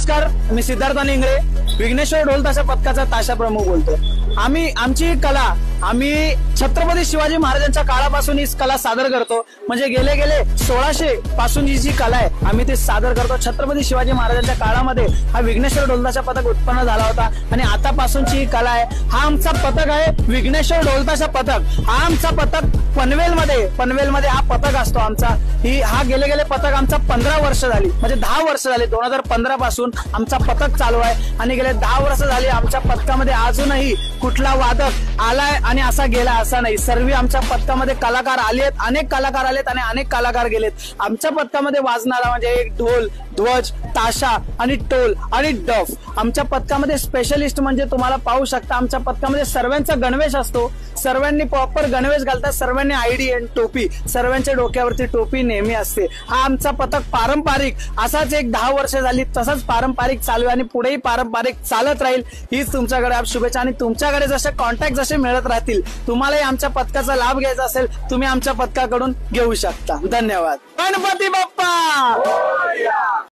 नमस्कार, मी सिद्धार्थ इंगळे, विघ्नेश्वर ढोल ताशा पथकाचा ताशा प्रमुख बोलतोय। आमची कला आम्ही छत्रपती शिवाजी महाराजांच्या काळापासून ही कला सादर करतो। म्हणजे गेले 1600 पासून जी कला आहे आम्ही ते सादर करतो। छत्रपती शिवाजी महाराजांच्या काळामध्ये हा विघ्नेश्वर ढोल ताशा पथक उत्पन्न झाला होता आणि आतापासूनची ही कला आहे। हा आमचा पथक आहे विघ्नेश्वर ढोल ताशा पथक। हा आमचा पथक पनवेलमध्ये हा पथक असतो आमचा। हा गेले पथक आमचा 15 वर्ष झाली, म्हणजे 10 वर्ष झाली। 2015 पासून आमचा पथक चालू आहे आणि गेले 10 वर्ष झाली आमच्या पथकामध्ये अजूनही कुठला वादक आलाय आणि असा गेला असा नाही। सर्व आमच्या पथकामध्ये कलाकार आलेत, अनेक कलाकार आलेत आणि अनेक कलाकार गेलेत। आमच्या पथकामध्ये वाजणारा म्हणजे एक ढोल, ध्वज, ताशा आणि टोल आणि डफ। आमच्या पथकामध्ये स्पेशलिस्ट म्हणजे तुम्हाला पाहू शकता आमच्या पथकामध्ये सर्वांचा गणवेश असतो। सर्वांनी प्रॉपर गणवेश घालतात, सर्वांनी आयडी आणि टोपी, सर्वांच्या डोक्यावरती टोपी नेहमी असते। हा आमचा पथक पारंपरिक असाच एक 10 वर्ष झाली तसाच पारंपरिक चालू आहे आणि पुढेही पारंपरिक चालत राहील हीच तुमच्याकडे शुभेच्छा। आणि तुमच्याकडे जसे कॉन्टॅक्ट जसे मिळत राहतील, तुम्हालाही आमच्या पथकाचा लाभ घ्यायचा असेल तुम्ही आमच्या पथकाकडून घेऊ शकता। धन्यवाद। गणपती बाप्पा।